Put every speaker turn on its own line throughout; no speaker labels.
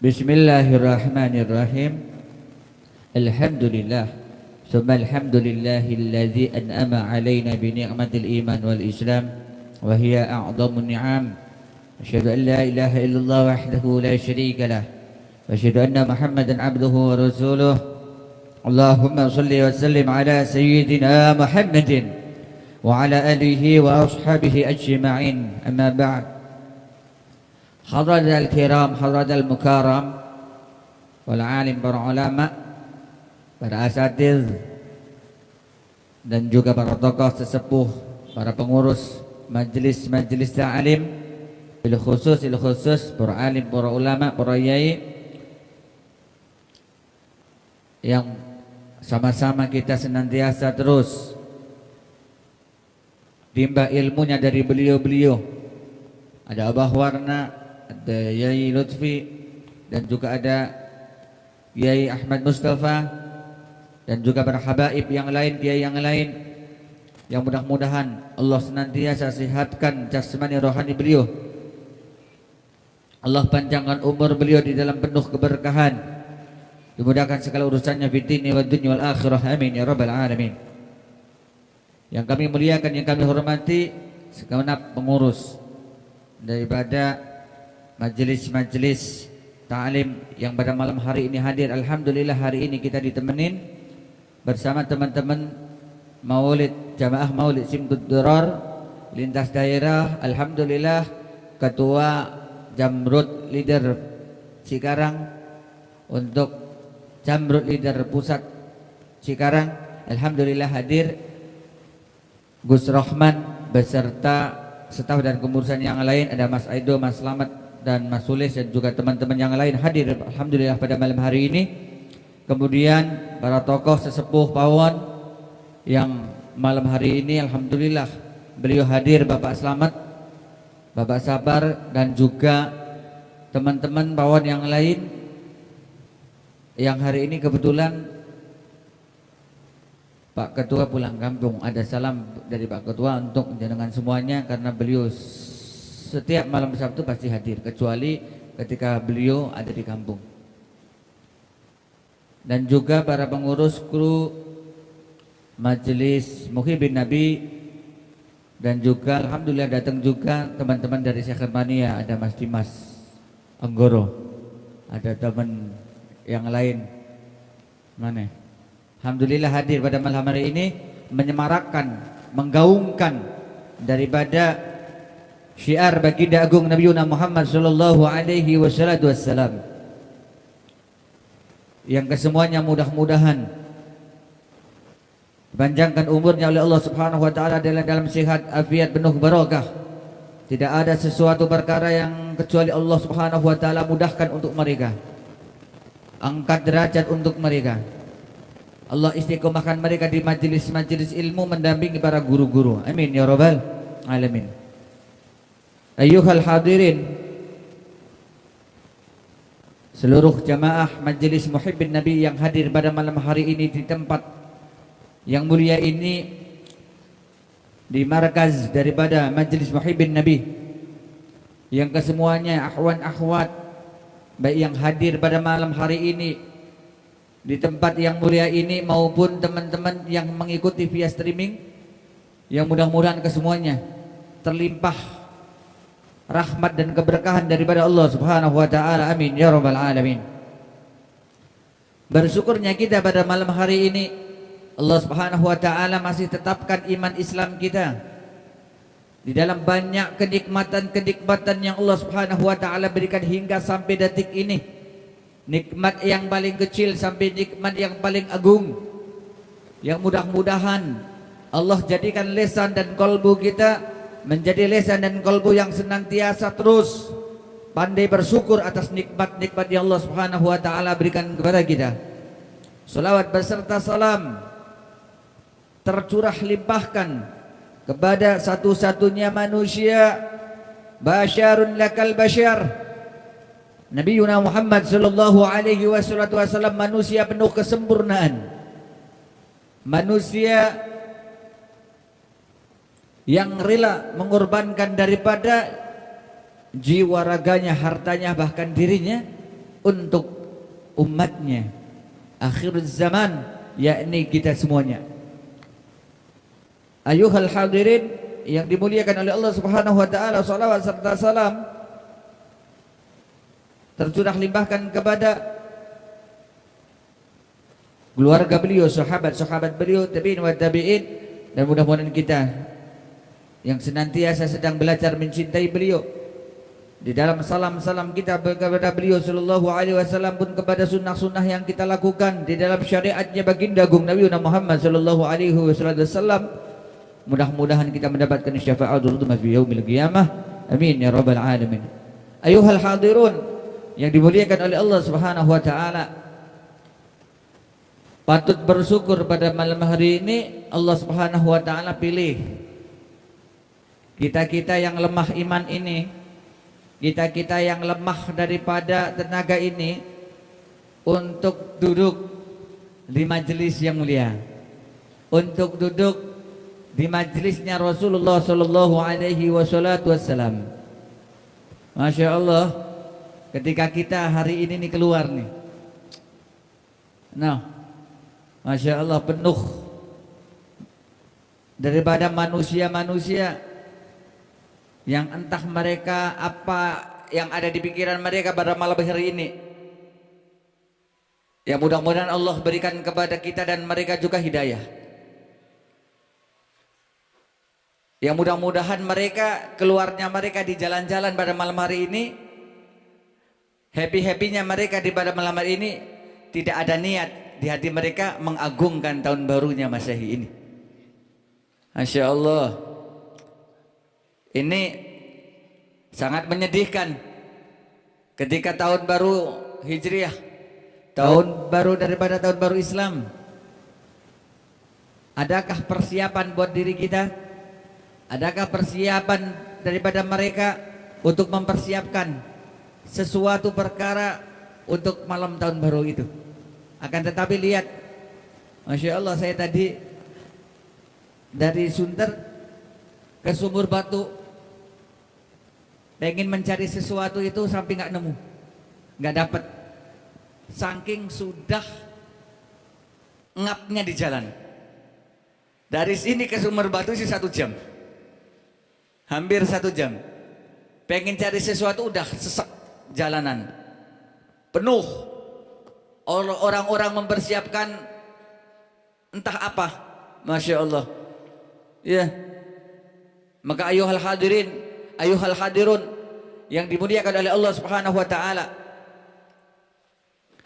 Bismillahirrahmanirrahim. Alhamdulillah. Summa alhamdulillahilladzi an'ama alaina bi ni'matil iman wal islam wa hiya a'dhamun ni'am. Asyhadu an la ilaha illallah wahdahu la syarika lah. Wa asyhadu anna Muhammadan 'abduhu wa rasuluh. Allahumma shalli wa sallim ala sayyidina Muhammadin wa ala alihi wa ashabihi ajma'in. Amma ba'd. Hadradal kiram, hadradal mukaram, wal alim, para ulama, para asatiz, dan juga para tokoh sesepuh, para pengurus majlis-majlis ta'lim, bil khusus para alim, para ulama, para yai, yang sama-sama kita senantiasa terus timba ilmunya dari beliau-beliau. Ada Abah Warna, ada Yai Lutfi, dan juga ada Yai Ahmad Mustafa, dan juga para habaib yang lain, kiai yang lain, yang mudah-mudahan Allah senantiasa sehatkan jasmani rohani beliau. Allah panjangkan umur beliau di dalam penuh keberkahan, dimudahkan segala urusannya fid dini wad dunya wal akhirah, amin ya rabbal alamin. Yang kami muliakan, yang kami hormati segenap pengurus daripada majelis-majelis ta'lim yang pada malam hari ini hadir. Alhamdulillah hari ini kita ditemenin bersama teman-teman maulid, jamaah maulid Simtud Durar lintas daerah. Alhamdulillah ketua Jamrud Leader Cikarang untuk Jamrud Leader Pusat Cikarang, alhamdulillah hadir Gus Rahman beserta staf dan kemurusan yang lain. Ada Mas Aido, Mas Slamet, dan Mas Sulis, dan juga teman-teman yang lain hadir alhamdulillah pada malam hari ini. Kemudian para tokoh sesepuh pawon yang malam hari ini alhamdulillah beliau hadir, Bapak Slamet, Bapak Sabar, dan juga teman-teman pawon yang lain yang hari ini kebetulan Pak Ketua pulang kampung. Ada salam dari Pak Ketua untuk jenengan semuanya, karena beliau setiap malam Sabtu pasti hadir, kecuali ketika beliau ada di kampung. Dan juga para pengurus kru Majelis Muhibbin Nabi, dan juga alhamdulillah datang juga teman-teman dari Sekhermania. Ada Mas Dimas Anggoro, ada teman yang lain mana. Alhamdulillah hadir pada malam hari ini menyemarakkan, menggaungkan daripada syiar baginda agung Nabi Muhammad sallallahu alaihi wasallam, yang kesemuanya mudah-mudahan dipanjangkan umurnya oleh Allah Subhanahu wa taala dalam sehat afiat penuh barakah. Tidak ada sesuatu perkara yang kecuali Allah Subhanahu wa taala mudahkan untuk mereka, angkat derajat untuk mereka. Allah istiqomahkan mereka di majelis-majelis ilmu, mendampingi para guru-guru, amin ya rabbal alamin. Ayyuhal hadirin, seluruh jamaah Majelis Muhibbin Nabi yang hadir pada malam hari ini di tempat yang mulia ini, di markaz daripada Majelis Muhibbin Nabi, yang kesemuanya akhwan-akhwat baik yang hadir pada malam hari ini di tempat yang mulia ini maupun teman-teman yang mengikuti via streaming, yang mudah-mudahan kesemuanya terlimpah rahmat dan keberkahan daripada Allah Subhanahu wa taala, amin ya rabbal alamin. Bersyukurnya kita pada malam hari ini Allah Subhanahu wa taala masih tetapkan iman Islam kita di dalam banyak kenikmatan-kenikmatan yang Allah Subhanahu wa taala berikan hingga sampai detik ini. Nikmat yang paling kecil sampai nikmat yang paling agung, yang mudah-mudahan Allah jadikan lisan dan kalbu kita menjadi lisan dan kalbu yang senantiasa terus pandai bersyukur atas nikmat-nikmat yang Allah Subhanahu wa taala berikan kepada kita. Salawat beserta salam tercurah limpahkan kepada satu-satunya manusia, basyarun lakal basyar, Nabi Muhammad sallallahu alaihi wasallam, manusia penuh kesempurnaan, manusia yang rela mengorbankan daripada jiwa raganya, hartanya, bahkan dirinya untuk umatnya akhir zaman, yakni kita semuanya. Ayuhal hadirin yang dimuliakan oleh Allah Subhanahu wa taala, salawat serta salam tercurah limpahkan kepada keluarga beliau, sahabat-sahabat beliau, tabi'in wa tabi'in, dan mudah-mudahan kita yang senantiasa sedang belajar mencintai beliau di dalam salam-salam kita kepada beliau sallallahu alaihi wasallam pun kepada sunnah-sunnah yang kita lakukan di dalam syariatnya baginda agung Nabi Muhammad sallallahu alaihi wasallam. Mudah-mudahan kita mendapatkan syafaatul uzma fi yaumil qiyamah. Amin ya rabbal alamin. Ayuhal hadirun yang dimuliakan oleh Allah Subhanahu wa taala, patut bersyukur pada malam hari ini Allah Subhanahu wa taala pilih kita-kita yang lemah iman ini, kita-kita yang lemah daripada tenaga ini untuk duduk di majelis yang mulia, untuk duduk di majelisnya Rasulullah sallallahu alaihi wasallam. Masya Allah, ketika kita hari ini nih keluar nih, nah, Masya Allah, penuh daripada manusia-manusia yang entah mereka apa yang ada di pikiran mereka pada malam hari ini. Ya mudah-mudahan Allah berikan kepada kita dan mereka juga hidayah. Ya mudah-mudahan mereka, keluarnya mereka di jalan-jalan pada malam hari ini, happy-happynya mereka di pada malam hari ini, tidak ada niat di hati mereka mengagungkan tahun barunya Masehi ini. Masya Allah, ini sangat menyedihkan ketika tahun baru Hijriah, tahun baru daripada tahun baru Islam. Adakah persiapan buat diri kita? Adakah persiapan daripada mereka untuk mempersiapkan sesuatu perkara untuk malam tahun baru itu? Akan tetapi lihat, Masya Allah, saya tadi dari Sunter ke Sumur Batu pengen mencari sesuatu itu sampai nggak nemu, nggak dapat, saking sudah ngapnya di jalan. Dari sini ke Sumur Batu sih 1 jam, hampir 1 jam. Pengen cari sesuatu udah sesek jalanan, penuh orang-orang mempersiapkan entah apa. Masya Allah, ya. Maka ayuhal hadirin, ayuhal hadirun yang dimuliakan oleh Allah Subhanahu wa taala,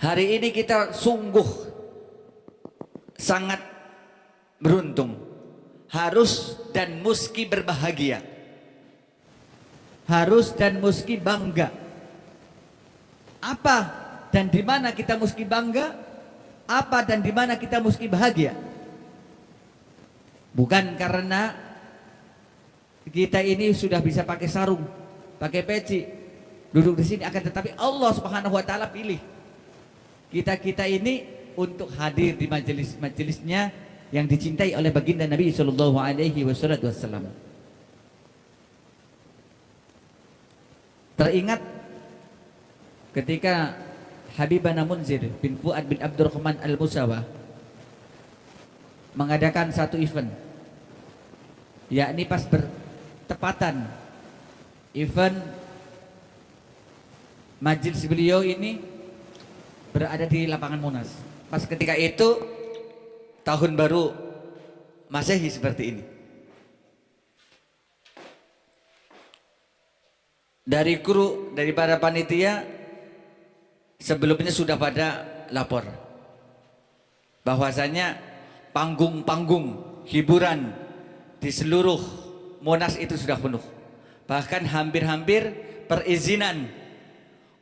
hari ini kita sungguh sangat beruntung, harus dan muski berbahagia, harus dan muski bangga. Apa dan di mana kita muski bangga? Apa dan di mana kita muski bahagia? Bukan karena kita ini sudah bisa pakai sarung, pakai peci, duduk di sini, akan tetapi Allah Subhanahu wa taala pilih kita-kita ini untuk hadir di majelis-majelisnya yang dicintai oleh baginda Nabi sallallahu alaihi wasallam. Teringat ketika Habibana Munzir bin Fuad bin Abdurrahman Al-Musawah mengadakan satu event, yakni pas bertepatan event majelis beliau ini berada di lapangan Monas. Pas ketika itu tahun baru Masehi seperti ini. Dari kru, dari para panitia sebelumnya sudah pada lapor bahwasanya panggung-panggung hiburan di seluruh Monas itu sudah penuh. Bahkan hampir-hampir perizinan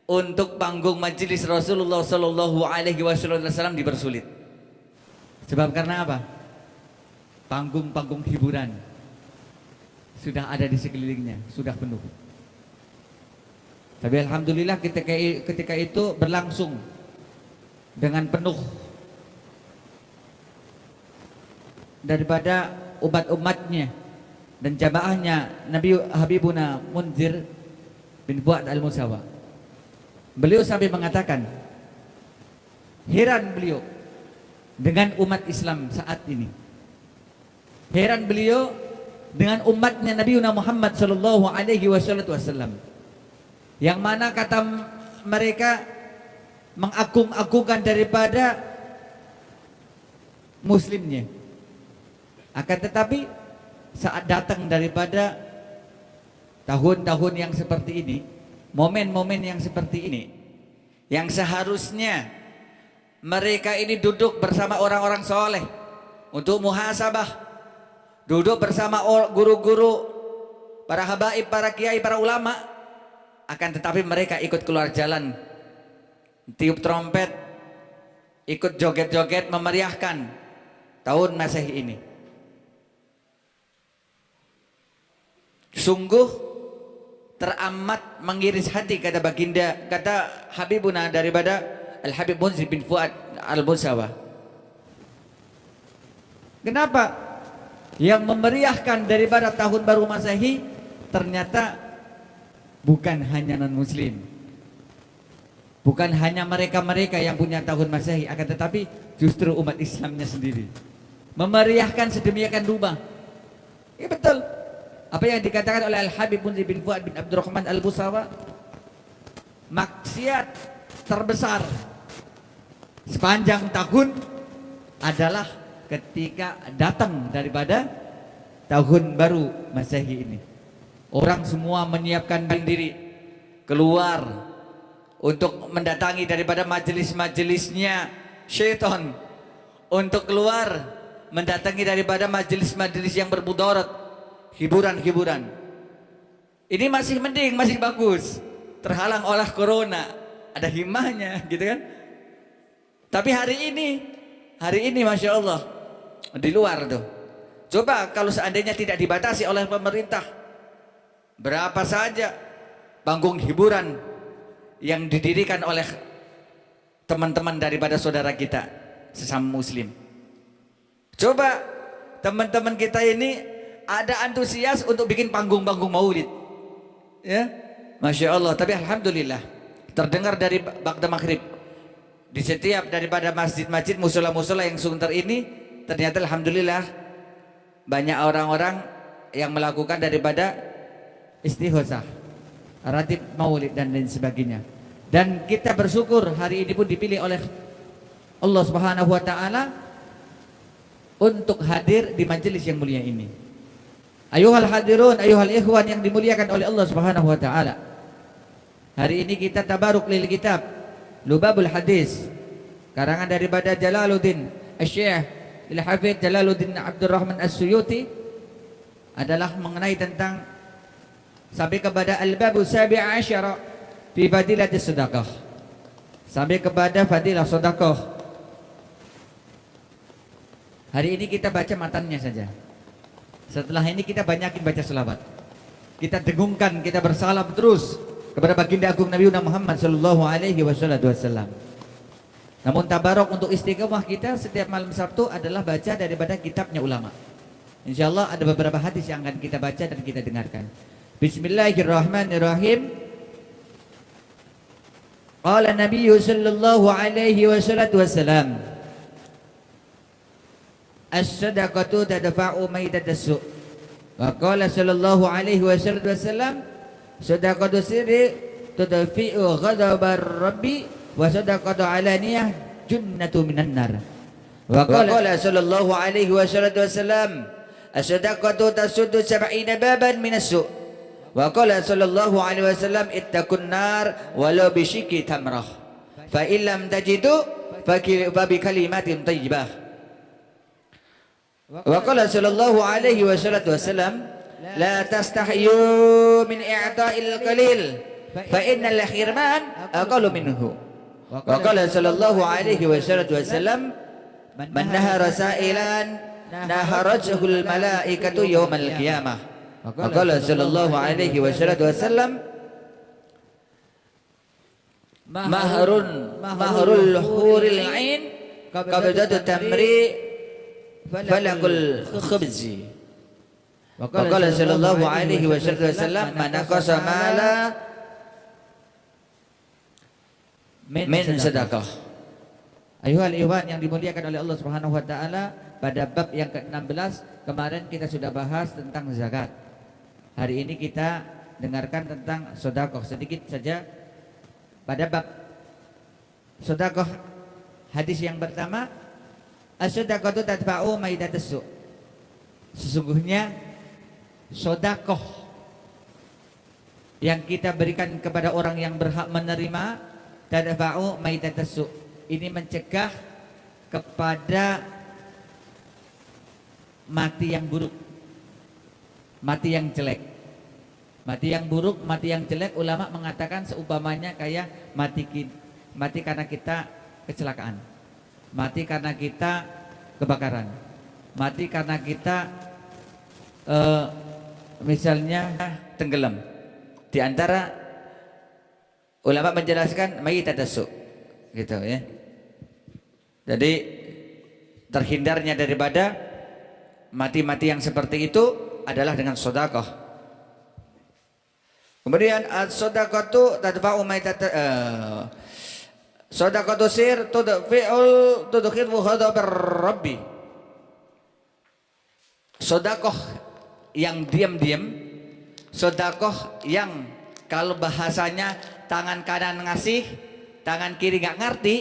untuk panggung majelis Rasulullah sallallahu alaihi wasallam dipersulit. Sebab karena apa? Panggung-panggung hiburan sudah ada di sekelilingnya, sudah penuh. Tapi alhamdulillah ketika itu berlangsung dengan penuh daripada umat-umatnya dan jamaahnya Nabi Habibuna Munzir bin Fuad Al-Musawah. Beliau sampai mengatakan, heran beliau dengan umat Islam saat ini. Heran beliau dengan umatnya Nabi Muhammad sallallahu alaihi wasallam. Yang mana kata mereka mengagung-agungkan daripada muslimnya. Akan tetapi saat datang daripada tahun-tahun yang seperti ini, momen-momen yang seperti ini, yang seharusnya mereka ini duduk bersama orang-orang soleh untuk muhasabah, duduk bersama guru-guru, para habaib, para kiai, para ulama, akan tetapi mereka ikut keluar jalan, tiup trompet, ikut joget-joget memeriahkan tahun Masehi ini. Sungguh teramat mengiris hati, kata baginda, kata Habibuna daripada Al-Habib Munzir bin Fuad Al-Musawa. Kenapa? Yang memeriahkan daripada tahun baru Masehi ternyata bukan hanya non-muslim, bukan hanya mereka-mereka yang punya tahun Masehi, akan tetapi justru umat Islamnya sendiri memeriahkan sedemikian rupa. Ya betul apa yang dikatakan oleh Al-Habib Munzir bin Fuad bin Abdurrahman Al-Musawa, maksiat terbesar sepanjang tahun adalah ketika datang daripada tahun baru Masehi ini. Orang semua menyiapkan diri keluar untuk mendatangi daripada majelis-majelisnya syaitan, untuk keluar mendatangi daripada majelis-majelis yang bermudarat, hiburan-hiburan. Ini masih mending, masih bagus, terhalang oleh corona, ada himahnya gitu kan. Tapi hari ini Masya Allah di luar tuh, coba kalau seandainya tidak dibatasi oleh pemerintah, berapa saja panggung hiburan yang didirikan oleh teman-teman daripada saudara kita sesama muslim. Coba teman-teman kita ini ada antusias untuk bikin panggung-panggung maulid, ya, Masya Allah. Tapi alhamdulillah terdengar dari Bagda Maghrib di setiap daripada masjid-masjid, musola-musola yang sunter ini, ternyata alhamdulillah banyak orang-orang yang melakukan daripada istighosah, ratib maulid dan lain sebagainya. Dan kita bersyukur hari ini pun dipilih oleh Allah Subhanahu wa taala untuk hadir di majelis yang mulia ini. Ayuhal hadirun, ayuhal ikhwan yang dimuliakan oleh Allah Subhanahu wa taala. Hari ini kita tabaruk lil kitab Lubabul Hadis, karangan daripada Jalaluddin Asy-Syaikh Al-Hafidz Jalaluddin Abdurrahman As-Suyuti, adalah mengenai tentang sampai kepada al-babu sabi' asyara fi fadilatis sedekah, sampai kepada fadilah sedekah. Hari ini kita baca matannya saja. Setelah ini kita banyakin baca selawat, kita dengungkan, kita bersalam terus kepada baginda agung Nabi Muhammad sallallahu alaihi wasallam. Namun tabarok untuk istiqomah kita setiap malam Sabtu adalah baca daripada kitabnya ulama. Insyaallah ada beberapa hadis yang akan kita baca dan kita dengarkan. Bismillahirrahmanirrahim. Qala Nabi sallallahu alaihi wasallam, as-sadaqatu tadfa'u maidatas su'. Wa qala sallallahu alaihi wasallam, sadaqatu sirri tudfi'u ghadabar rabbi wa sadaqatu alaniyah jannatu minan nar. Wa qala sallallahu alaihi wasallam, as-sadaqatu tasuddu 70 baban minas su'. Wa qala sallallahu alaihi wasallam, ittaqun nar walau bisyikki tamrah. Fa illam tajidu fa bi kalimatin thayyibah. Wa qala sallallahu alaihi wasallam, la tastahyu min i'ta'il qalil fa innal khirman aqallu minhu. Wa qala sallallahu alaihi wasallam, man nahara sa'ilan naharajahul malaikatu yaumal qiyamah. Wa qala sallallahu alaihi wasallam, mahrul huril 'ain qabdatu tamri falakul khubzi. Wa qala sallallahu alaihi wasallam, man naqasa mala min sedekah. Ayuhal ikhwan yang dimuliakan oleh Allah Subhanahu wa taala, pada bab yang ke-16 kemarin kita sudah bahas tentang zakat. Hari ini kita dengarkan tentang sedekah sedikit saja. Pada bab sedekah hadis yang pertama, as-sadaqatu tadfa'u maidatas su'. Sesungguhnya sedekah yang kita berikan kepada orang yang berhak menerima, tadfa'u maidatas su', ini mencegah kepada mati yang buruk, mati yang jelek. Mati yang buruk, mati yang jelek, ulama mengatakan seumpamanya kayak mati karena kita kecelakaan, mati karena kita kebakaran, mati karena kita misalnya tenggelam. Di antara ulama menjelaskan mayyitatas su', gitu ya. Jadi terhindarnya daripada mati-mati yang seperti itu adalah dengan sedekah. Kemudian as-sadaqatu tadfa'u sadaqatu sir tudkhilu ghadabar rabbi. Sedekah yang diam-diam, sedekah yang kalau bahasanya tangan kanan ngasih, tangan kiri nggak ngerti,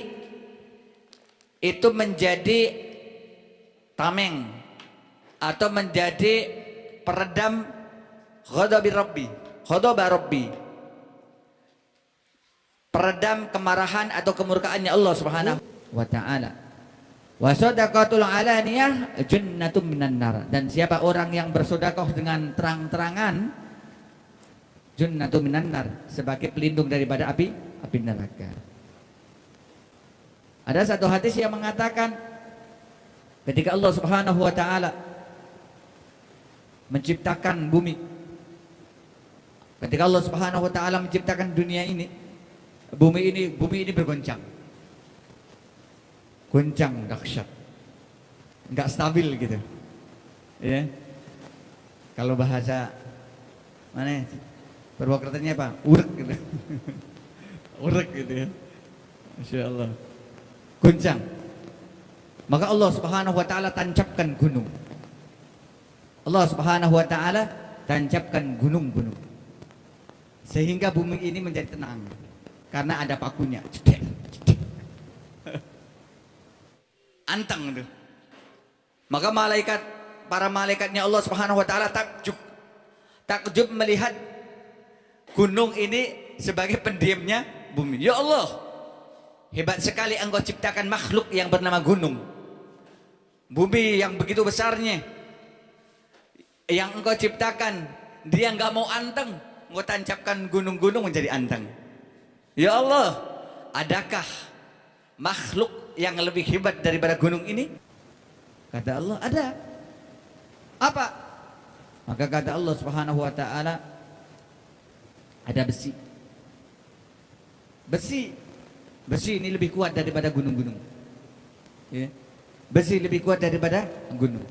itu menjadi tameng atau menjadi peredam ghadabi rabbi, ghadaba rabbi, peredam kemarahan atau kemurkaannya Allah Subhanahu wa taala. Wa sadaqatul alaniyah jannatun minan nar. Dan siapa orang yang bersedekah dengan terang-terangan, jannatun minan nar, sebagai pelindung daripada api neraka. Ada satu hadis yang mengatakan ketika Allah Subhanahu wa taala menciptakan bumi, ketika Allah Subhanahu wa taala menciptakan dunia ini, bumi ini bergoncang. Goncang dahsyat. Enggak stabil gitu. Ya. Kalau bahasa mana? Purwokertanya apa? Urek gitu. Urek gitu ya. Masya Allah. Goncang. Maka Allah Subhanahu wa taala tancapkan gunung. Allah Subhanahu wa taala tancapkan gunung-gunung. Sehingga bumi ini menjadi tenang karena ada pakunya. Anteng itu. Maka para malaikatnya Allah Subhanahu wa taala takjub melihat gunung ini sebagai pendiamnya bumi. Ya Allah, hebat sekali Engkau ciptakan makhluk yang bernama gunung. Bumi yang begitu besarnya, yang Engkau ciptakan, dia nggak mau anteng, Engkau tancapkan gunung-gunung menjadi anteng. Ya Allah, adakah makhluk yang lebih hebat daripada gunung ini? Kata Allah, ada. Apa? Maka kata Allah Subhanahu wa taala, ada besi. Besi ini lebih kuat daripada gunung-gunung. Ya. Besi lebih kuat daripada gunung.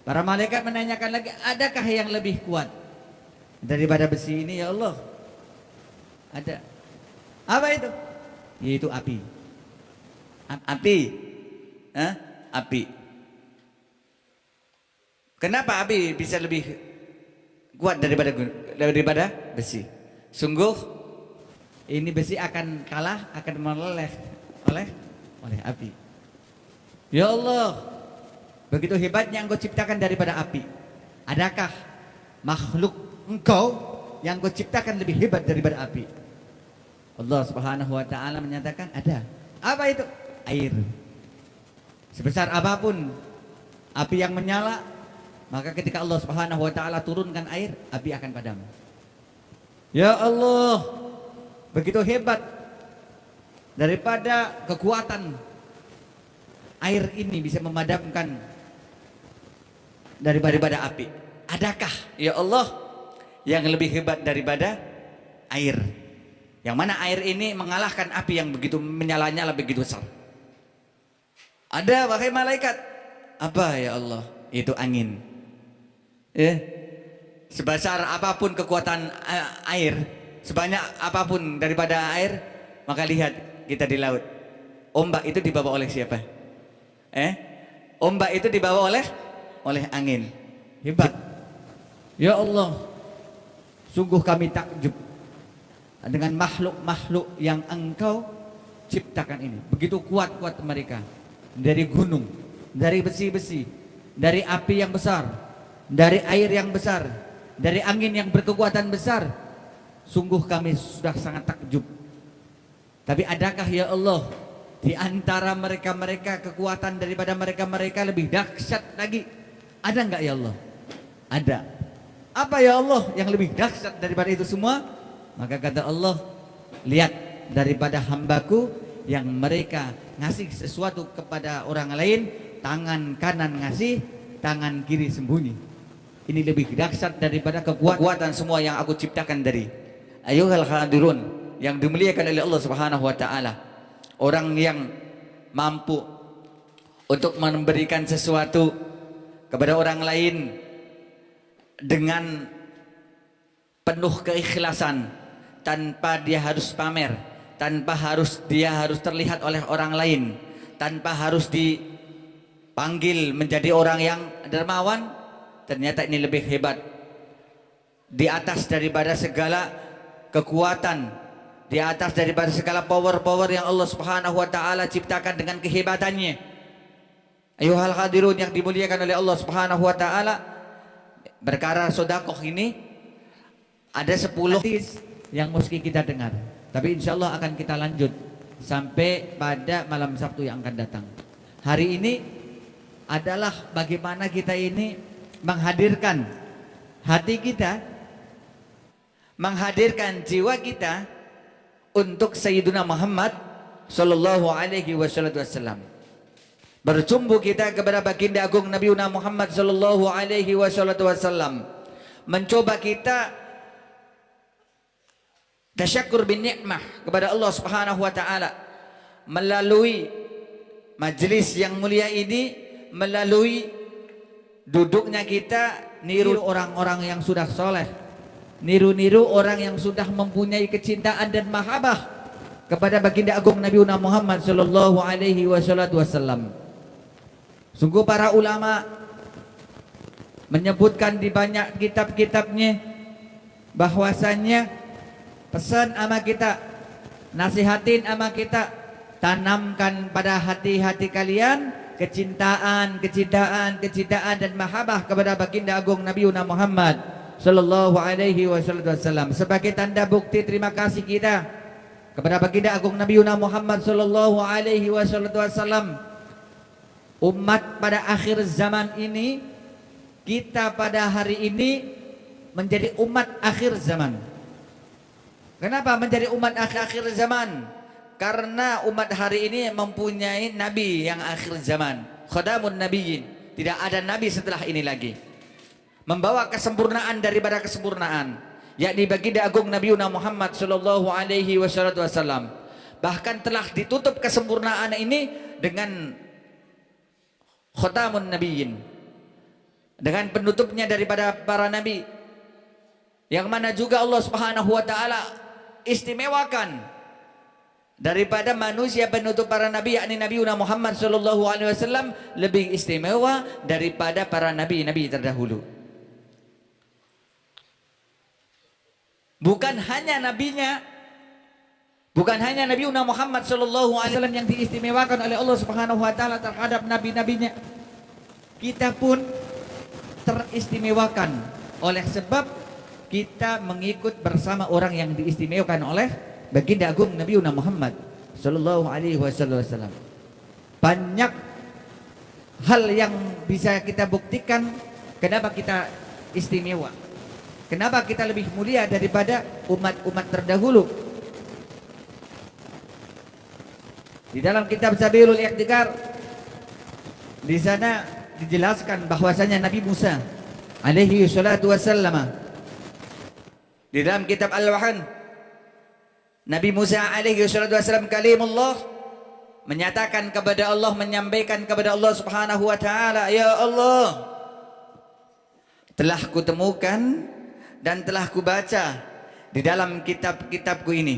Para malaikat menanyakan lagi, adakah yang lebih kuat daripada besi ini ya Allah? Ada. Apa itu? Yaitu api. Api. Kenapa api bisa lebih kuat daripada besi? Sungguh ini besi akan kalah, akan meleleh oleh api. Ya Allah, begitu hebatnya Engkau ciptakan daripada api. Adakah makhluk Engkau yang Engkau ciptakan lebih hebat daripada api? Allah Subhanahu wa taala menyatakan ada. Apa itu? Air. Sebesar apapun api yang menyala, maka ketika Allah Subhanahu wa taala turunkan air, api akan padam. Ya Allah, begitu hebat daripada kekuatan air ini bisa memadamkan daripada api. Adakah ya Allah yang lebih hebat daripada air? Yang mana air ini mengalahkan api yang begitu menyala-nyala begitu besar. Ada wahai malaikat. Apa ya Allah? Itu angin. Ya. Sebesar apapun kekuatan air, sebanyak apapun daripada air, maka lihat
kita di laut. Ombak itu dibawa oleh siapa? Ombak itu dibawa oleh angin.
Hebat. Ya Allah, sungguh kami takjub dengan makhluk-makhluk yang Engkau ciptakan ini. Begitu kuat-kuat mereka. Dari gunung, dari besi-besi, dari api yang besar, dari air yang besar, dari angin yang berkekuatan besar. Sungguh kami sudah sangat takjub. Tapi adakah ya Allah di antara mereka-mereka kekuatan daripada mereka-mereka lebih dahsyat lagi? Ada enggak ya Allah? Ada. Apa ya Allah yang lebih dahsyat daripada itu semua? Maka kata Allah, lihat daripada hambaku yang mereka ngasih sesuatu kepada orang lain, tangan kanan ngasih, tangan kiri sembunyi. Ini lebih dahsyat daripada kekuatan semua yang aku ciptakan dari. Ayuhal hadirun yang dimuliakan oleh Allah Subhanahu wa taala. Orang yang mampu untuk memberikan sesuatu kepada orang lain dengan penuh keikhlasan, tanpa dia harus pamer, tanpa dia harus terlihat oleh orang lain, tanpa harus dipanggil menjadi orang yang dermawan. Ternyata ini lebih hebat, di atas daripada segala kekuatan, di atas daripada segala power-power yang Allah Subhanahu wa taala ciptakan dengan kehebatannya. Ayuhal hadirun yang dimuliakan oleh Allah Subhanahu wa taala, perkara sedekah ini ada 10 hadis yang mesti kita dengar. Tapi insya Allah akan kita lanjut sampai pada malam Sabtu yang akan datang. Hari ini adalah bagaimana kita ini menghadirkan hati kita, menghadirkan jiwa kita untuk Sayyiduna Muhammad sallallahu alaihi wasallam. Bercumbu kita kepada baginda agung Nabi Muhammad sallallahu alaihi wasallam. Mencoba kita tasyakur bin nikmah kepada Allah Subhanahu wa taala melalui majlis yang mulia ini, melalui duduknya kita niru orang-orang yang sudah soleh, niru-niru orang yang sudah mempunyai kecintaan dan mahabbah kepada baginda agung Nabi Muhammad sallallahu alaihi wasallam. Sungguh para ulama menyebutkan di banyak kitab-kitabnya bahwasannya pesan ama kita, nasihatin ama kita, tanamkan pada hati-hati kalian kecintaan dan mahabbah kepada baginda agung Nabi Muhammad sallallahu alaihi wasallam. Sebagai tanda bukti terima kasih kita kepada baginda agung Nabi Muhammad sallallahu alaihi wasallam, umat pada akhir zaman ini, kita pada hari ini menjadi umat akhir zaman. Kenapa menjadi umat akhir zaman? Karena umat hari ini mempunyai nabi yang akhir zaman, khadamun nabiyyin. Tidak ada nabi setelah ini lagi, membawa kesempurnaan daripada kesempurnaan, yakni baginda agung Nabi Muhammad sallallahu alaihi wasallam. Bahkan telah ditutup kesempurnaan ini dengan khatamun nabiyyin, dengan penutupnya daripada para nabi, yang mana juga Allah Subhanahu wa taala istimewakan daripada manusia penutup para nabi, yakni Nabi Muhammad sallallahu alaihi wasallam lebih istimewa daripada para nabi-nabi terdahulu. Bukan hanya nabinya, bukan hanya Nabi Muhammad sallallahu alaihi wasallam yang diistimewakan oleh Allah Subhanahu wa taala terhadap nabi-nabinya, kita pun teristimewakan oleh sebab kita mengikut bersama orang yang diistimewakan oleh baginda agung Nabi Muhammad sallallahu alaihi wasallam. Banyak hal yang bisa kita buktikan kenapa kita istimewa, kenapa kita lebih mulia daripada umat-umat terdahulu. Di dalam kitab Sabilul Ikhtikar, di sana dijelaskan bahwasanya Nabi Musa alaihi salatu wasallam, di dalam kitab Al-Wahan, Nabi Musa alaihi salatu wasallam kalimullah, menyatakan kepada Allah, menyampaikan kepada Allah Subhanahu wa taala, ya Allah, telah kutemukan dan telah kubaca di dalam kitab-kitabku ini,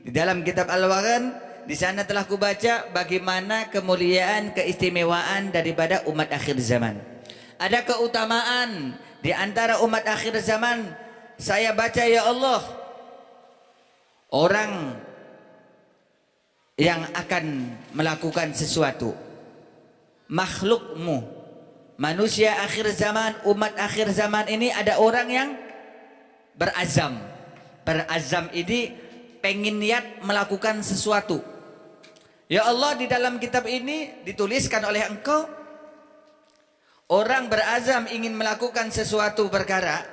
di dalam kitab Al-Wahan,
di sana telah kubaca bagaimana kemuliaan, keistimewaan daripada umat akhir zaman. Ada keutamaan di antara umat akhir zaman. Saya baca ya Allah, orang yang akan melakukan sesuatu, makhlukmu, manusia akhir zaman, umat akhir zaman ini ada orang yang berazam. Berazam ini pengen niat melakukan sesuatu. Ya Allah, di dalam kitab ini dituliskan oleh Engkau, orang berazam ingin melakukan sesuatu perkara,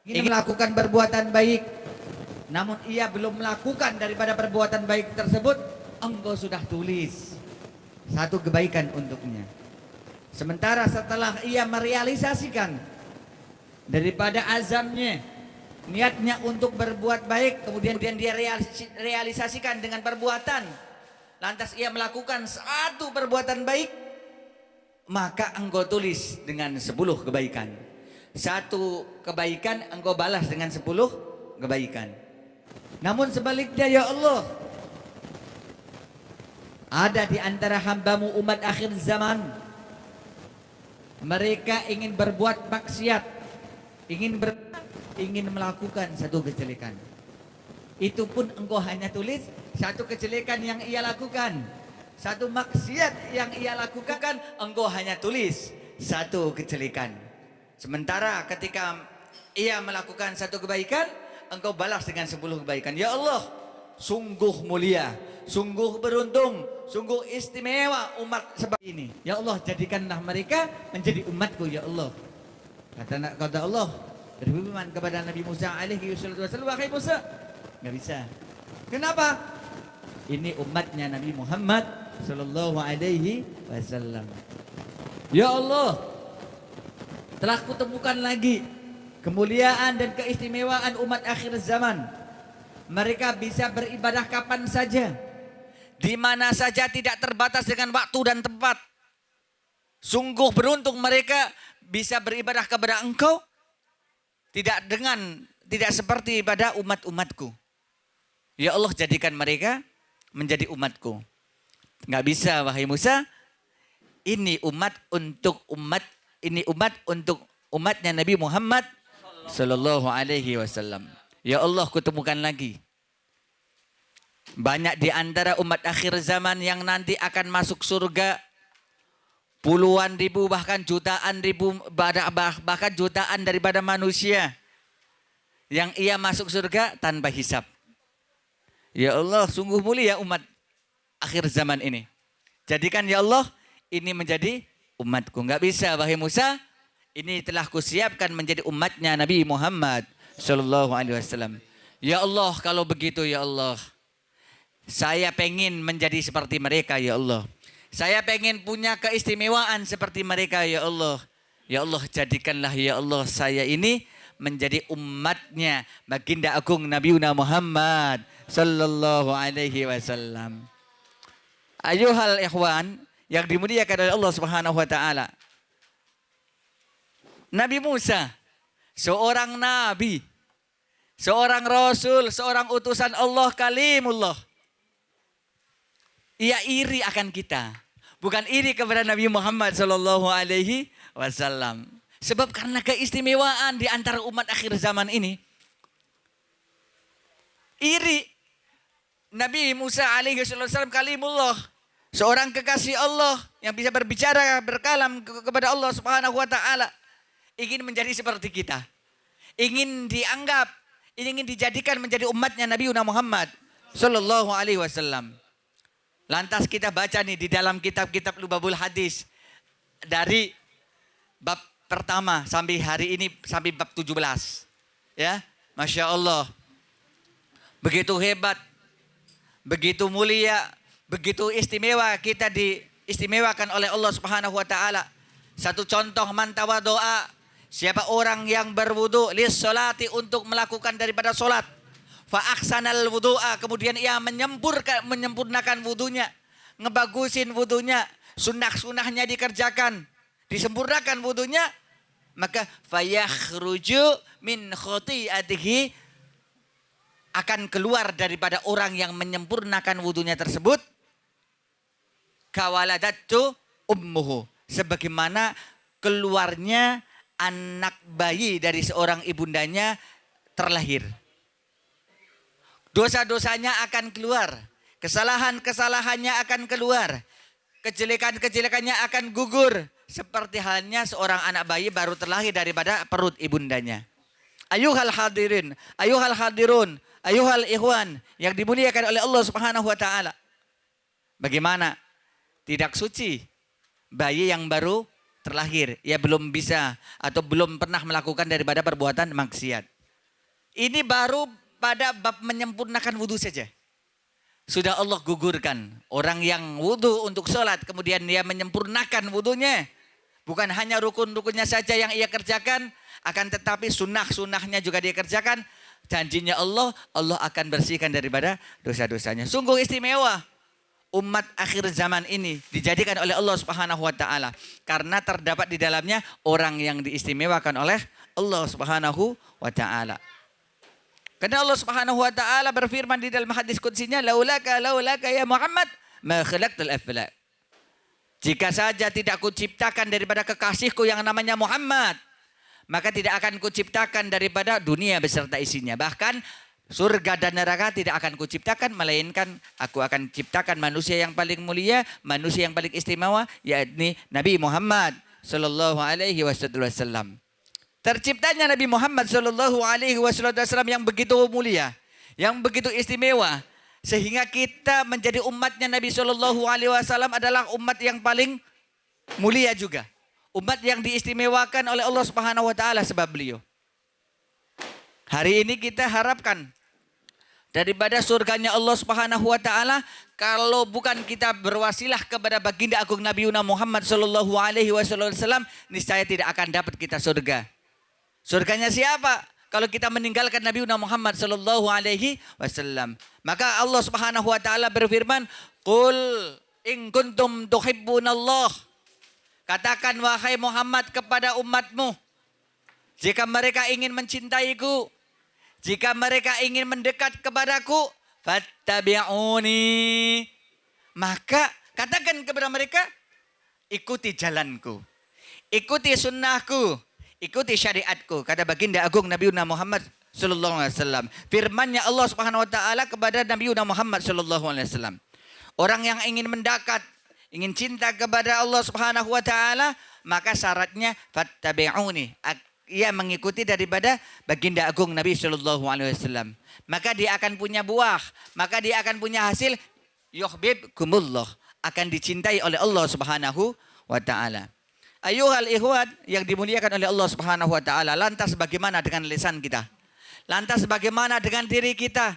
ingin melakukan perbuatan baik, namun ia belum melakukan daripada perbuatan baik tersebut, Engkau sudah tulis satu kebaikan untuknya. Sementara setelah ia merealisasikan daripada azamnya, niatnya untuk berbuat baik, kemudian dia realisasikan dengan perbuatan, lantas ia melakukan satu perbuatan baik, maka Engkau tulis dengan 10 kebaikan. Satu kebaikan Engkau balas dengan 10 kebaikan. Namun sebaliknya ya Allah, ada di antara hambamu umat akhir zaman, mereka ingin berbuat maksiat, ingin melakukan satu kejelekan. Itu pun Engkau hanya tulis satu kejelekan yang ia lakukan, satu maksiat yang ia lakukan, Engkau hanya tulis satu kejelekan. Sementara ketika ia melakukan satu kebaikan, Engkau balas dengan 10 kebaikan. Ya Allah, sungguh mulia, sungguh beruntung, sungguh istimewa umat seperti ini. Ya Allah, jadikanlah mereka menjadi umatku ya Allah. Kata Allah berfirman kepada Nabi Musa alaihi wasallam, wahai Musa, nggak bisa. Kenapa? Ini umatnya Nabi Muhammad sallallahu alaihi wasallam. Ya Allah, telah kutemukan lagi kemuliaan dan keistimewaan umat akhir zaman. Mereka bisa beribadah kapan saja, di mana saja, tidak terbatas dengan waktu dan tempat. Sungguh beruntung mereka bisa beribadah kepada Engkau, tidak seperti pada umat-umatku. Ya Allah, jadikan mereka menjadi umatku. Nggak bisa wahai Musa, ini umat untuk umatnya Nabi Muhammad sallallahu alaihi wasallam. Ya Allah, kutemukan lagi banyak di antara umat akhir zaman yang nanti akan masuk surga, puluhan ribu bahkan jutaan ribu, bahkan jutaan daripada manusia yang ia masuk surga tanpa hisab. Ya Allah, sungguh mulia umat akhir zaman ini. Jadikan ya Allah ini menjadi umatku. Enggak bisa wahai Musa, ini telah kusiapkan menjadi umatnya Nabi Muhammad sallallahu alaihi wasallam. Ya Allah, kalau begitu ya Allah, saya pengen menjadi seperti mereka ya Allah. Saya pengen punya keistimewaan seperti mereka ya Allah. Ya Allah, jadikanlah ya Allah saya ini menjadi umatnya baginda agung Nabi Muhammad sallallahu alaihi wasallam. Ayuhal ikhwan yang dimuliakan oleh Allah Subhanahu wa taala. Nabi Musa, seorang nabi, seorang rasul, seorang utusan Allah, kalimullah. Ia iri akan kita, bukan iri kepada Nabi Muhammad sallallahu alaihi wasallam. Sebab karena keistimewaan di antara umat akhir zaman ini, iri. Nabi Musa alaihi wasallam kalimullah, seorang kekasih Allah yang bisa berbicara, berkalam kepada Allah Subhanahu wa taala, ingin menjadi seperti kita. Ingin dianggap, ingin dijadikan menjadi umatnya Nabi Muhammad sallallahu alaihi wasallam. Lantas kita baca nih di dalam kitab-kitab Lubabul Hadis, dari bab pertama sampai hari ini sampai bab 17. Ya, Masya Allah. Begitu hebat, begitu mulia, begitu istimewa, kita diistimewakan oleh Allah Subhanahu wa taala. Satu contoh, man tawaddoa, siapa orang yang berwudu lis solati, untuk melakukan daripada solat, fa ahsanal wudu'a, kemudian ia menyempurnakan wudunya, ngebagusin wudunya, sunnah-sunnahnya dikerjakan, disempurnakan wudunya, maka fayakhruju min khoti'atihi akan keluar daripada orang yang menyempurnakan wudunya tersebut kawaladatu ummuhu, sebagaimana keluarnya anak bayi dari seorang ibundanya terlahir. Dosa-dosanya akan keluar, kesalahan-kesalahannya akan keluar, kejelekan-kejelekannya akan gugur, seperti halnya seorang anak bayi baru terlahir daripada perut ibundanya. Ayuhal hadirin, ayuhal hadirun, ayuhal ikhwan yang dimuliakan oleh Allah Subhanahu wa taala. Bagaimana tidak suci bayi yang baru terlahir, ia belum bisa atau belum pernah melakukan daripada perbuatan maksiat. Ini baru pada bab menyempurnakan wudu saja. Sudah Allah gugurkan. Orang yang wudu untuk sholat, kemudian dia menyempurnakan wudunya. Bukan hanya rukun-rukunnya saja yang ia kerjakan, akan tetapi sunnah-sunnahnya juga dia kerjakan. Janjinya Allah, Allah akan bersihkan daripada dosa-dosanya. Sungguh istimewa. Umat akhir zaman ini dijadikan oleh Allah Subhanahu wa taala karena terdapat di dalamnya orang yang diistimewakan oleh Allah Subhanahu wa taala. Karena Allah Subhanahu wa taala berfirman di dalam hadis qudsinya, laulaka ya Muhammad ma khalaqtul aflak. Jika saja tidak kuciptakan daripada kekasihku yang namanya Muhammad, maka tidak akan kuciptakan daripada dunia beserta isinya. Bahkan surga dan neraka tidak akan kuciptakan, melainkan aku akan ciptakan manusia yang paling mulia, manusia yang paling istimewa, yakni Nabi Muhammad sallallahu alaihi wasallam. Terciptanya Nabi Muhammad sallallahu alaihi wasallam yang begitu mulia, yang begitu istimewa, sehingga kita menjadi umatnya Nabi sallallahu alaihi wasallam adalah umat yang paling mulia juga. Umat yang diistimewakan oleh Allah Subhanahu wa taala sebab beliau. Hari ini kita harapkan daripada surganya Allah Subhanahu wa taala, kalau bukan kita berwasilah kepada baginda agung Nabi Muhammad sallallahu alaihi wasallam, niscaya tidak akan dapat kita surga. Surganya siapa? Kalau kita meninggalkan Nabi Muhammad sallallahu alaihi wasallam. Maka Allah Subhanahu wa taala berfirman, "Qul in kuntum tuhibbunallah." Katakan wahai Muhammad kepada umatmu, jika mereka ingin mencintaiku, jika mereka ingin mendekat kepadaku, fattabi'uni. Maka katakan kepada mereka, ikuti jalanku, ikuti sunnahku, ikuti syariatku. Kata baginda agung Nabi Muhammad sallallahu alaihi wasallam. Firman-Nya Allah Subhanahu wa taala kepada Nabi Muhammad sallallahu alaihi wasallam. Orang yang ingin mendekat, ingin cinta kepada Allah Subhanahu wa taala, maka syaratnya fattabi'uni. Ia mengikuti daripada baginda agung Nabi sallallahu alaihi wasallam. Maka dia akan punya buah, maka dia akan punya hasil, yuhibbukumullah, akan dicintai oleh Allah Subhanahu wa taala. Ayuhal ikhwan yang dimuliakan oleh Allah Subhanahu wa taala, lantas bagaimana dengan lisan kita? Lantas bagaimana dengan diri kita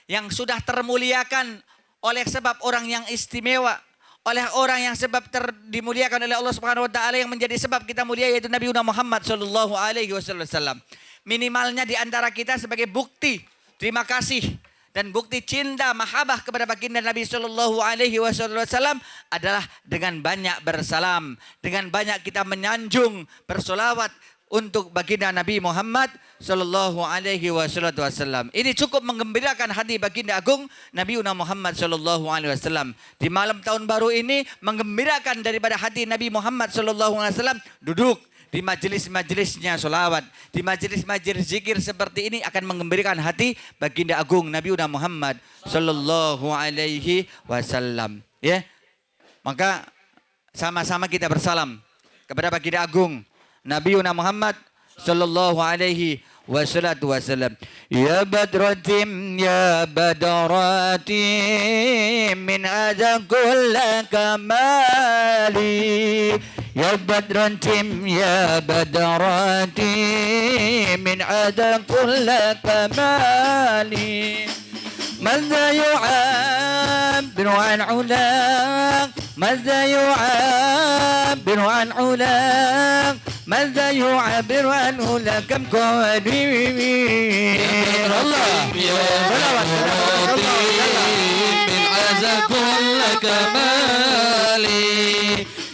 yang sudah termuliakan oleh sebab orang yang istimewa, oleh orang yang sebab dimuliakan oleh Allah Subhanahu wa taala, yang menjadi sebab kita mulia, yaitu Nabi Muhammad sallallahu alaihi wasallam. Minimalnya di antara kita sebagai bukti terima kasih dan bukti cinta mahabbah kepada baginda Nabi sallallahu alaihi wasallam adalah dengan banyak bersalam, dengan banyak kita menyanjung bersolawat untuk baginda Nabi Muhammad sallallahu alaihi wasallam. Ini cukup menggembirakan hati baginda agung Nabi Muhammad sallallahu alaihi wasallam. Di malam tahun baru ini menggembirakan daripada hati Nabi Muhammad sallallahu alaihi wasallam, duduk di majelis-majelisnya solawat, di majelis-majelis zikir seperti ini akan menggembirakan hati baginda agung Nabi Muhammad sallallahu alaihi wasallam. Ya, maka sama-sama kita bersalam kepada baginda agung Nabi Muhammad sallallahu alaihi wasallam. Ya badratim ya badratim min azakul kamali. Ya badratim ya badratim min azakul kamali. ماذا يعبر عن علاق ماذا يعبر عن علاق ماذا يعبر عن علاق كم قديم الله من عزا كل كمالي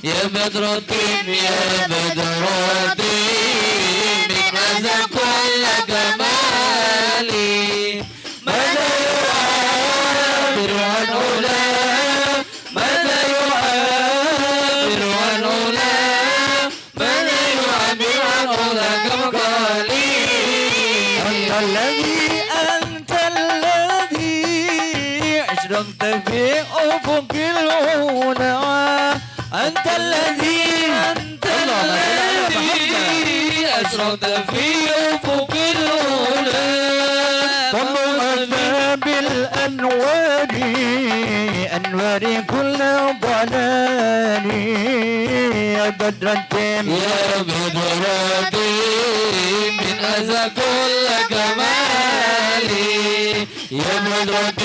يا بدر الدين يا بدر الدين من عزا كل كمالي
ماذا يعبر عن علاه ماذا يعبر عن علاه ماذا يعبر عن علاه كما قال أنت الذي أشرقت في أفق العلا أنت الذي أشرقت في أفق العلا ومؤمن بالأنوار أنوار كل ضلال يا بدرة من أذى كل كمالي يا بدرة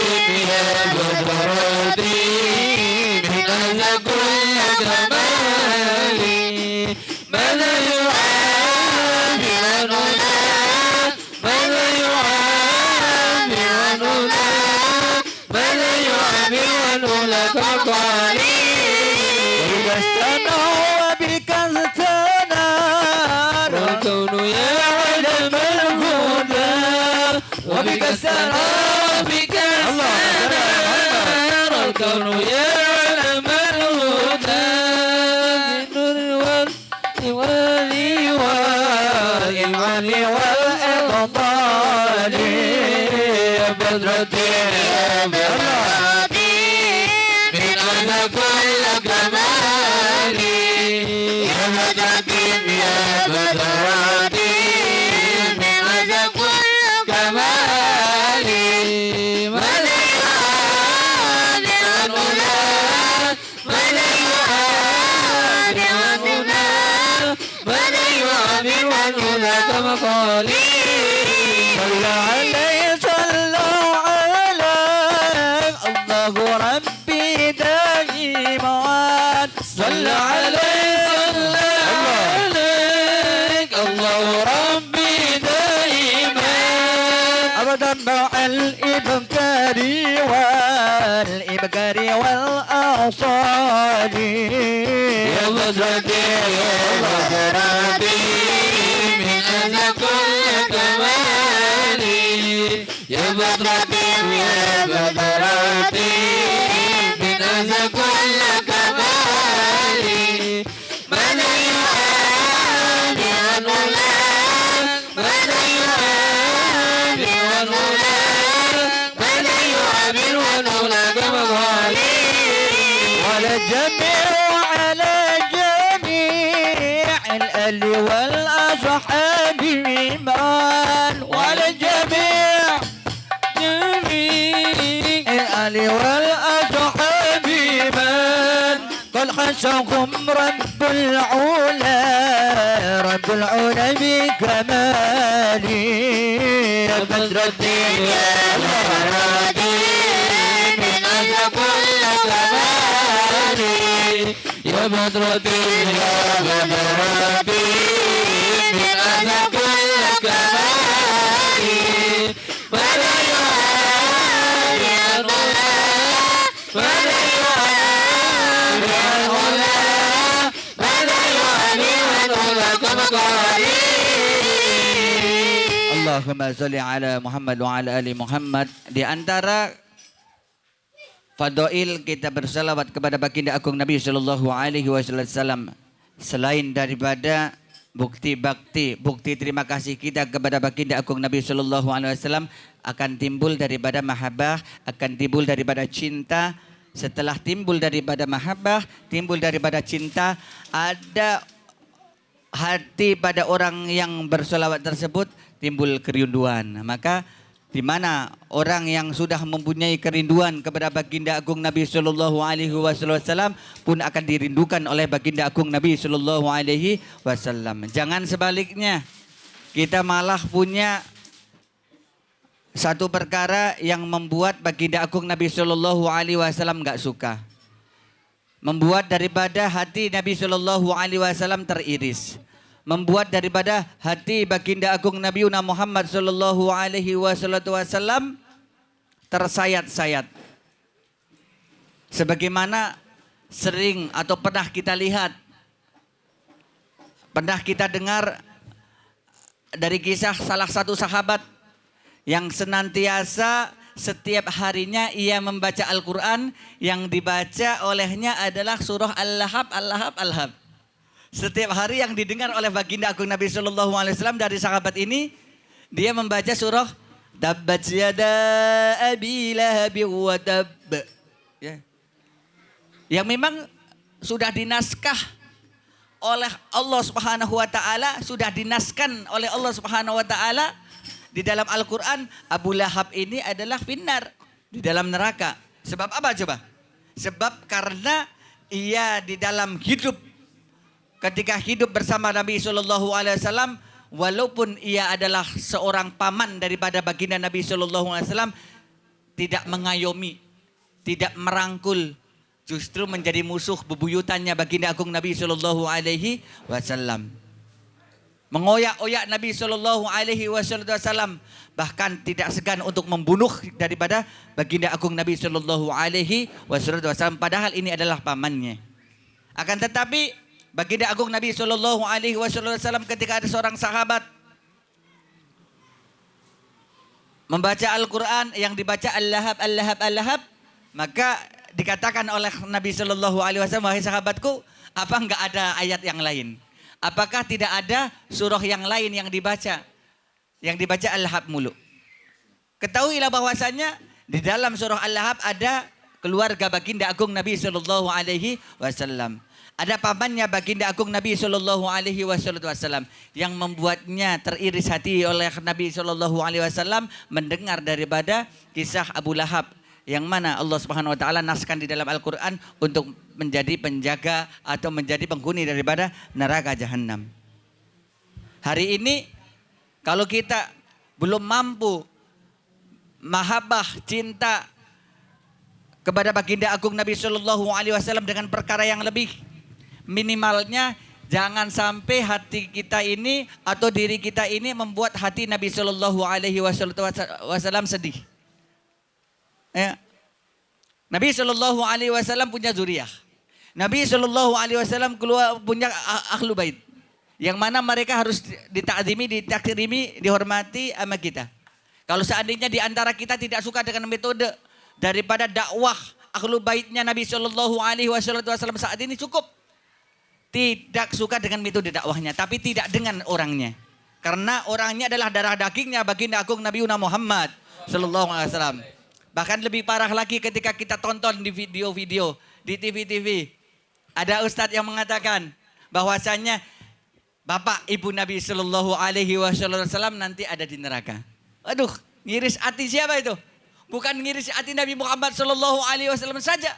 من أذى كل كمالي ماذا يعاني عننا ماذا يعاني عننا ماذا يعاني عننا كقالي وإذا استنعوا بك استنار والكون يا علم الهدى وبك استنار بك استنار الكون يا علم الهدى والإيمان والإبطال يا بدرة من أنا كل كمالي يا بدرة يا بدرة من أنا كل كمالي ماذا يعاني عننا ماذا يعاني عننا ماذا يعاني عننا كما قال صلى عليه صلى عليه الله ربي دائما صلى عليه صلى عليك الله ربي دائما أبدا مع الإبكار والأصال يا بدرتي يا بدرتي من أذى كل كمالي يا بدرتي يا بدرتي من أذى كل كمالي ماذا يعاني عننا ماذا يعاني عننا ماذا يعاني عننا كما قال وعلى جميع الآل والأصحاب إيمان وعلى جميع الآل والأصحاب إيمان قد حشاهم رب العلا بكماله يا بدرة يا بدرة من أجل كل كمالي يا بدرة يا بدرة من أجل كل كمالي فلا يعاني عننا فلا يعاني عننا فلا يعاني عننا كما قال
Allahumma sholli ala Muhammad wa ala ali Muhammad. Di antara fadail kita bersalawat kepada baginda agung Nabi sallallahu alaihi wasallam, selain daripada bukti bakti, bukti terima kasih kita kepada baginda agung Nabi sallallahu alaihi wasallam, akan timbul daripada mahabbah, akan timbul daripada cinta. Setelah timbul daripada mahabbah, timbul daripada cinta, ada hati pada orang yang bersolawat tersebut timbul kerinduan. Maka di mana orang yang sudah mempunyai kerinduan kepada baginda agung Nabi sallallahu alaihi wasallam pun akan dirindukan oleh baginda agung Nabi sallallahu alaihi wasallam. Jangan sebaliknya, kita malah punya satu perkara yang membuat baginda agung Nabi sallallahu alaihi wasallam enggak suka. Membuat daripada hati Nabi sallallahu alaihi wasallam teriris. Membuat daripada hati baginda agung Nabi Muhammad sallallahu alaihi wasallam tersayat-sayat. Sebagaimana sering atau pernah kita lihat, pernah kita dengar dari kisah salah satu sahabat yang senantiasa
setiap harinya ia membaca Al-Quran, yang dibaca olehnya adalah surah Al-Lahab, Al-Lahab, Al-Lahab. Setiap hari yang didengar oleh baginda agung Nabi Shallallahu Alaihi Wasallam dari sahabat ini, dia membaca surah Tabbat yada abi lahabi wa tab. Ya. Yang memang sudah dinaskah oleh Allah Subhanahu wa taala, sudah dinaskan oleh Allah Subhanahu wa taala di dalam Al-Qur'an, Abu Lahab ini adalah finnar, di dalam neraka. Sebab apa coba? Sebab karena ia di dalam hidup, ketika hidup bersama Nabi sallallahu alaihi wasallam, walaupun ia adalah seorang paman daripada baginda Nabi sallallahu alaihi wasallam, tidak mengayomi, tidak merangkul, justru menjadi musuh bebuyutannya baginda agung Nabi sallallahu alaihi wasallam. Mengoyak-oyak Nabi sallallahu alaihi wasallam, bahkan tidak segan untuk membunuh daripada baginda agung Nabi sallallahu alaihi wasallam, padahal ini adalah pamannya. Akan tetapi baginda agung Nabi sallallahu alaihi wasallam ketika ada seorang sahabat membaca Al-Qur'an yang dibaca Al-Lahab, Al-Lahab, Al-Lahab, maka dikatakan oleh Nabi sallallahu alaihi wasallam, wahai sahabatku, apa enggak ada ayat yang lain? Apakah tidak ada surah yang lain yang dibaca? Yang dibaca Al-Lahab mulu. Ketahuilah bahwasanya di dalam surah Al-Lahab ada keluarga baginda agung Nabi sallallahu alaihi wasallam. Ada pamannya baginda agung Nabi sallallahu alaihi wasallam yang membuatnya teriris hati oleh Nabi sallallahu alaihi wasallam mendengar daripada kisah Abu Lahab, yang mana Allah Subhanahu wa taala naskan di dalam Al-Qur'an untuk menjadi penjaga atau menjadi penghuni daripada neraka jahanam. Hari ini kalau kita belum mampu mahabbah, cinta kepada baginda agung Nabi sallallahu alaihi wasallam dengan perkara yang lebih, minimalnya jangan sampai hati kita ini atau diri kita ini membuat hati Nabi sallallahu alaihi wasallam sedih. Ya. Nabi sallallahu alaihi wasallam punya zuriyah. Nabi sallallahu alaihi wasallam punya ahlu bait, yang mana mereka harus ditakzimi, ditakrimi, dihormati sama kita. Kalau seandainya di antara kita tidak suka dengan metode daripada dakwah ahlu baitnya Nabi sallallahu alaihi wasallam saat ini, cukup. Tidak suka dengan metode dakwahnya, tapi tidak dengan orangnya. Karena orangnya adalah darah dagingnya baginda agung Nabi Muhammad sallallahu alaihi wasallam. Bahkan lebih parah lagi ketika kita tonton di video-video, di TV-TV. Ada ustadz yang mengatakan bahwasanya bapak ibu Nabi sallallahu alaihi wasallam nanti ada di neraka. Aduh, ngiris hati siapa itu? Bukan ngiris hati Nabi Muhammad sallallahu alaihi wasallam saja.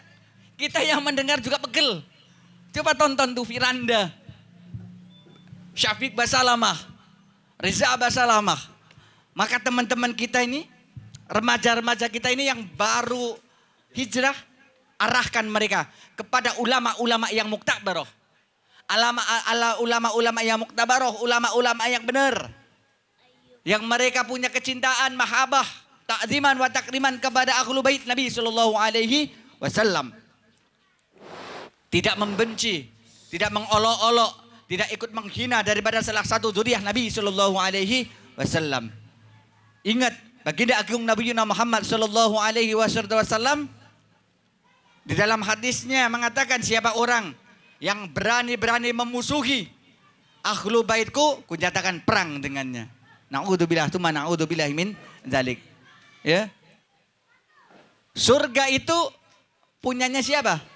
Kita yang mendengar juga pegel. Coba tonton tuh Firanda, Syafiq Basalamah, Reza Basalamah. Maka teman-teman kita ini, remaja-remaja kita ini yang baru hijrah, arahkan mereka kepada ulama-ulama yang muktabaroh. Ulama-ulama yang muktabaroh, ulama-ulama yang benar. Yang mereka punya kecintaan, mahabbah, ta'ziman wa takriman kepada ahlu bait Nabi sallallahu alaihi wasallam. Tidak membenci, tidak mengolok-olok, tidak ikut menghina daripada salah satu zuriyah Nabi sallallahu alaihi wasallam. Ingat, baginda agung Nabi Muhammad sallallahu alaihi wasallam di dalam hadisnya mengatakan, siapa orang yang berani-berani memusuhi ahlu baitku, kunyatakan perang dengannya. Na'udzubillah, tsumma na'udzubillah min dzalik. Ya. Surga itu punyanya siapa?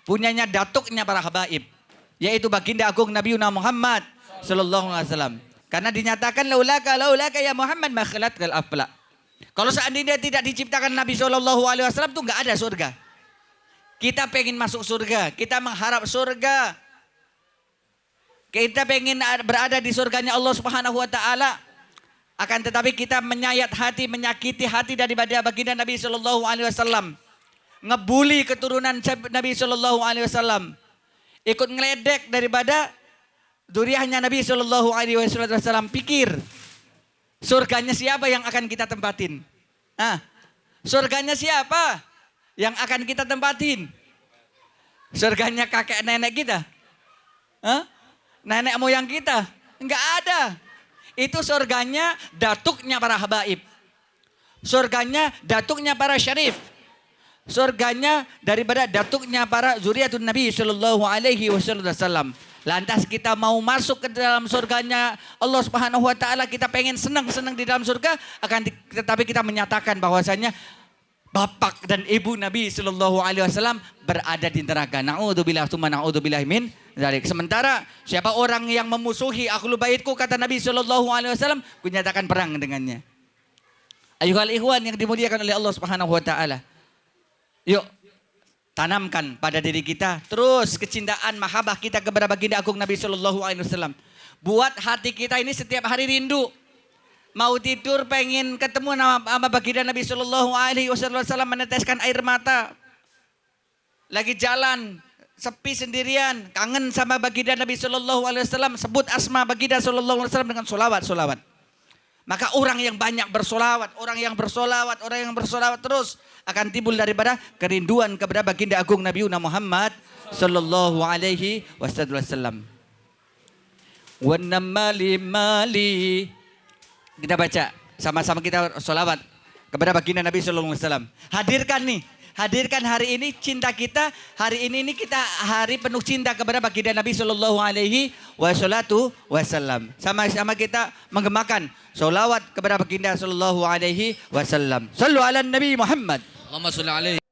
Punyanya datuknya para habaib, yaitu baginda agung Nabi Muhammad sallallahu alaihi wasallam. Karena dinyatakan laulaka ya Muhammad ma khalaqal afla. Kalau seandainya tidak diciptakan Nabi sallallahu alaihi wasallam tuh enggak ada surga. Kita pengen masuk surga, kita mengharap surga. Kita pengen berada di surganya Allah Subhanahu wa taala. Akan tetapi kita menyayat hati, menyakiti hati daripada baginda Nabi sallallahu alaihi wasallam. Ngebuli keturunan Nabi sallallahu alaihi wasallam. Ikut ngeledek daripada zuriyahnya Nabi sallallahu alaihi wasallam. Pikir, surganya siapa yang akan kita tempatin? Surganya siapa yang akan kita tempatin? Surganya kakek nenek kita? Nenek moyang kita? Enggak ada. Itu surganya datuknya para habaib. Surganya datuknya para syarif. Surganya daripada datuknya para zuriatun Nabi sallallahu alaihi wasallam. Lantas kita mau masuk ke dalam surganya Allah Subhanahu wa taala, kita pengen senang-senang di dalam surga, tetapi kita menyatakan bahwasanya bapak dan ibu Nabi sallallahu alaihi wasallam berada di neraka. Naudzubillah tsumma naudzubillah min dzalik. Sementara siapa orang yang memusuhi ahlul baitku, kata Nabi sallallahu alaihi wasallam, kunyatakan perang dengannya. Ayuhal ikhwan yang dimuliakan oleh Allah Subhanahu wa taala. Yuk, tanamkan pada diri kita terus kecintaan mahabbah kita kepada baginda agung Nabi sallallahu alaihi wasallam. Buat hati kita ini setiap hari rindu. Mau tidur pengen ketemu sama baginda Nabi sallallahu alaihi wasallam, meneteskan air mata. Lagi jalan sepi sendirian, kangen sama baginda Nabi sallallahu alaihi wasallam, sebut asma baginda sallallahu alaihi wasallam dengan solawat. Maka orang yang banyak bersolawat, orang yang bersolawat terus akan timbul daripada kerinduan kepada baginda agung Nabi Muhammad sallallahu alaihi wasallam. Wa mali. Kita baca sama-sama, kita solawat kepada baginda Nabi sallallahu alaihi wasallam. Hadirkan hari ini cinta kita, hari ini kita hari penuh cinta kepada baginda Nabi sallallahu alaihi wasallam. Sama-sama kita menggemakan solawat kepada baginda sallallahu alaihi wasallam. Sallu ala Nabi Muhammad.
Allahumma sholli alaihi.